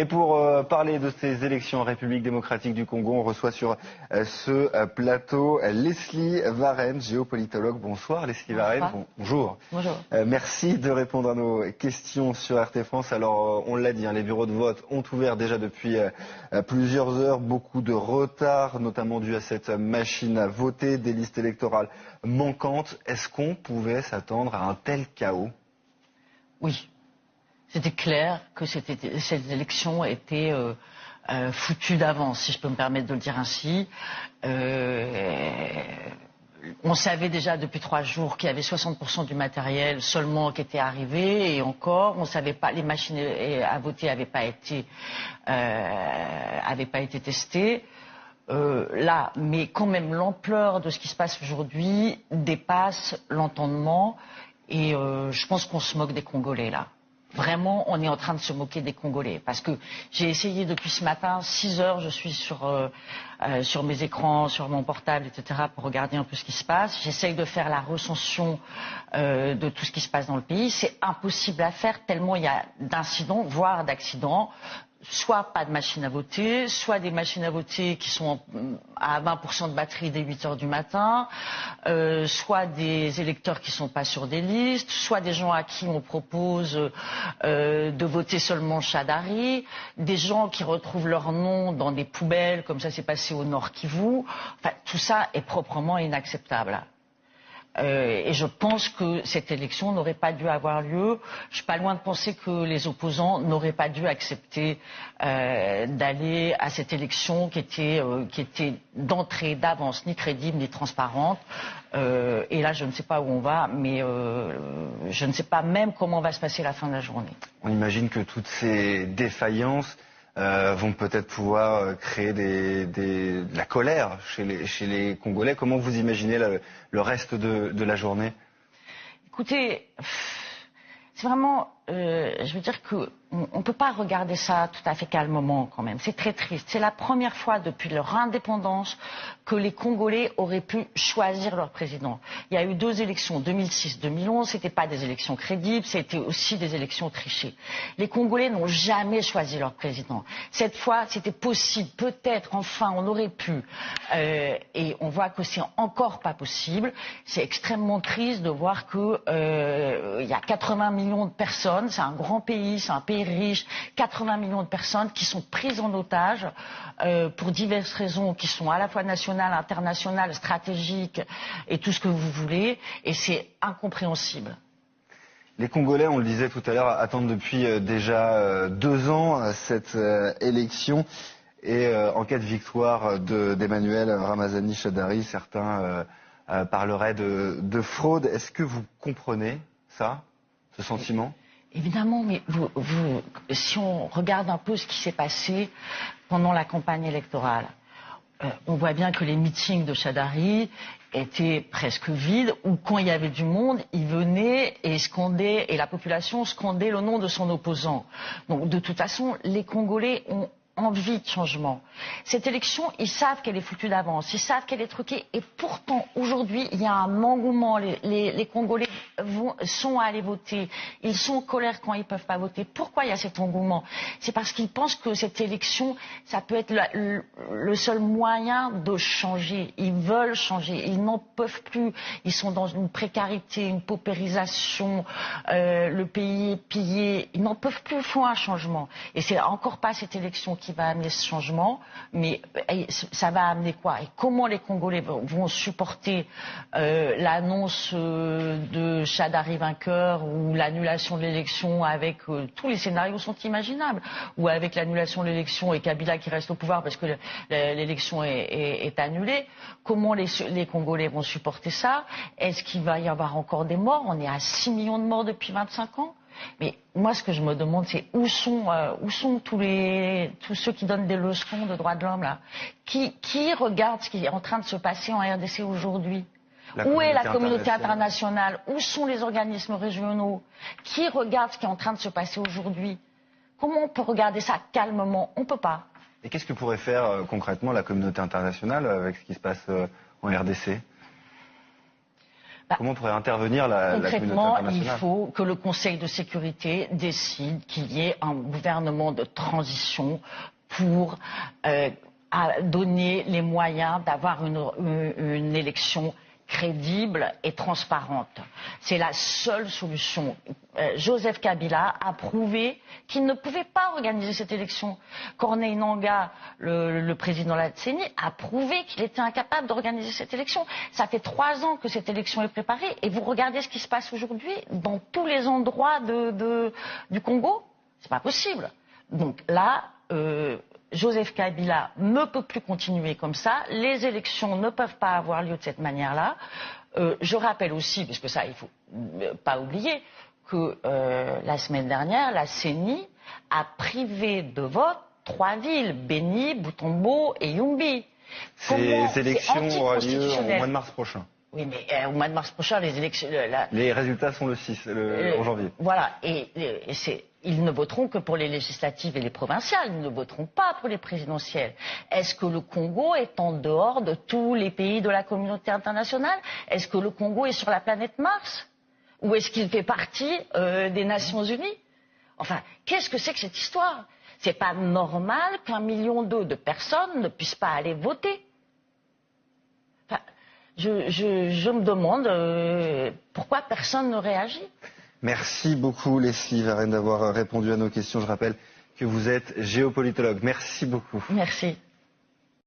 Et pour parler de ces élections en République démocratique du Congo, on reçoit sur ce plateau Leslie Varenne, géopolitologue. Bonsoir Leslie Varenne. Bonjour. Bonjour. Merci de répondre à nos questions sur RT France. Alors on l'a dit, les bureaux de vote ont ouvert déjà depuis plusieurs heures. Beaucoup de retard, notamment dû à cette machine à voter, des listes électorales manquantes. Est-ce qu'on pouvait s'attendre à un tel chaos ? Oui. C'était clair que cette élection était foutue d'avance, si je peux me permettre de le dire ainsi. On savait déjà depuis 3 jours qu'il y avait 60% du matériel seulement qui était arrivé, et encore, on savait pas, les machines à voter n'avaient pas été testées. Là, mais quand même, l'ampleur de ce qui se passe aujourd'hui dépasse l'entendement, et je pense qu'on se moque des Congolais là. Vraiment, on est en train de se moquer des Congolais. Parce que j'ai essayé depuis ce matin, 6 heures, je suis sur mes écrans, sur mon portable, etc., pour regarder un peu ce qui se passe. J'essaye de faire la recension de tout ce qui se passe dans le pays. C'est impossible à faire tellement il y a d'incidents, voire d'accidents. Soit pas de machines à voter, soit des machines à voter qui sont à 20% de batterie dès 8 heures du matin, soit des électeurs qui sont pas sur des listes, soit des gens à qui on propose de voter seulement Chadari, des gens qui retrouvent leur nom dans des poubelles, comme ça s'est passé au Nord Kivu. Enfin, tout ça est proprement inacceptable. Et je pense que cette élection n'aurait pas dû avoir lieu. Je suis pas loin de penser que les opposants n'auraient pas dû accepter d'aller à cette élection qui était d'entrée, d'avance, ni crédible ni transparente. Et là, je ne sais pas où on va, mais je ne sais pas même comment va se passer la fin de la journée. On imagine que toutes ces défaillances vont peut-être pouvoir créer de la colère chez les Congolais. Comment vous imaginez le reste de la journée ? Écoutez, c'est vraiment, je veux dire que on ne peut pas regarder ça tout à fait calmement quand même. C'est très triste. C'est la première fois depuis leur indépendance que les Congolais auraient pu choisir leur président. Il y a eu 2 élections, 2006, 2011. C'était pas des élections crédibles, c'était aussi des élections trichées. Les Congolais n'ont jamais choisi leur président. Cette fois, c'était possible. Peut-être, enfin, on aurait pu. Et on voit que c'est encore pas possible. C'est extrêmement triste de voir que il y a 80 millions de personnes. C'est un grand pays, c'est un pays riche, 80 millions de personnes qui sont prises en otage pour diverses raisons qui sont à la fois nationales, internationales, stratégiques et tout ce que vous voulez, et c'est incompréhensible. Les Congolais, on le disait tout à l'heure, attendent depuis déjà 2 ans cette élection, et en cas de victoire d'Emmanuel Ramazani Shadary, certains parleraient de fraude. Est-ce que vous comprenez ça, ce sentiment ? Évidemment, mais si on regarde un peu ce qui s'est passé pendant la campagne électorale, on voit bien que les meetings de Shadary étaient presque vides, ou quand il y avait du monde, il venait et scandait, et la population scandait le nom de son opposant. Donc de toute façon, les Congolais ont envie de changement. Cette élection, ils savent qu'elle est foutue d'avance, ils savent qu'elle est truquée, et pourtant aujourd'hui il y a un engouement. Les Congolais sont allés voter, ils sont en colère quand ils peuvent pas voter. Pourquoi il y a cet engouement? C'est parce qu'ils pensent que cette élection, ça peut être le seul moyen de changer. Ils veulent changer, ils n'en peuvent plus, ils sont dans une précarité, une paupérisation, le pays est pillé, ils n'en peuvent plus, il faut un changement. Et c'est encore pas cette élection qui va amener ce changement, mais ça va amener quoi? Et comment les Congolais vont supporter l'annonce de Shadary vainqueur, ou l'annulation de l'élection avec tous les scénarios sont imaginables, ou avec l'annulation de l'élection et Kabila qui reste au pouvoir parce que l'élection est annulée? Comment les Congolais vont supporter ça? Est-ce qu'il va y avoir encore des morts? On est à 6 millions de morts depuis 25 ans. Mais moi, ce que je me demande, c'est où sont tous ceux qui donnent des leçons de droits de l'homme là? Qui regarde ce qui est en train de se passer en RDC aujourd'hui? Où est la communauté internationale? Où sont les organismes régionaux? Qui regarde ce qui est en train de se passer aujourd'hui? Comment on peut regarder ça calmement? On ne peut pas. Et qu'est-ce que pourrait faire concrètement la communauté internationale avec ce qui se passe en RDC? Comment pourrait intervenir la communauté Concrètement, internationale? il faut que le Conseil de sécurité décide qu'il y ait un gouvernement de transition pour donner les moyens d'avoir une élection crédible et transparente. C'est la seule solution. Joseph Kabila a prouvé qu'il ne pouvait pas organiser cette élection. Corneille Nangaa, le président de la CENI, a prouvé qu'il était incapable d'organiser cette élection. Ça fait 3 ans que cette élection est préparée et vous regardez ce qui se passe aujourd'hui dans tous les endroits du Congo. C'est pas possible. Donc là, Joseph Kabila ne peut plus continuer comme ça. Les élections ne peuvent pas avoir lieu de cette manière-là. Je rappelle aussi, parce que ça, il ne faut pas oublier, que la semaine dernière, la CENI a privé de vote 3 villes, Béni, Boutombo et Yumbi. Ces élections auront lieu au mois de mars prochain. Oui, mais au mois de mars prochain, les élections... Les résultats sont en janvier. Voilà, ils ne voteront que pour les législatives et les provinciales, ils ne voteront pas pour les présidentielles. Est-ce que le Congo est en dehors de tous les pays de la communauté internationale? Est-ce que le Congo est sur la planète Mars? Ou est-ce qu'il fait partie des Nations Unies? Enfin, qu'est-ce que c'est que cette histoire? C'est pas normal qu'1,2 million de personnes ne puissent pas aller voter. Enfin, je me demande pourquoi personne ne réagit. Merci beaucoup Leslie Varenne d'avoir répondu à nos questions. Je rappelle que vous êtes géopolitologue. Merci beaucoup. Merci.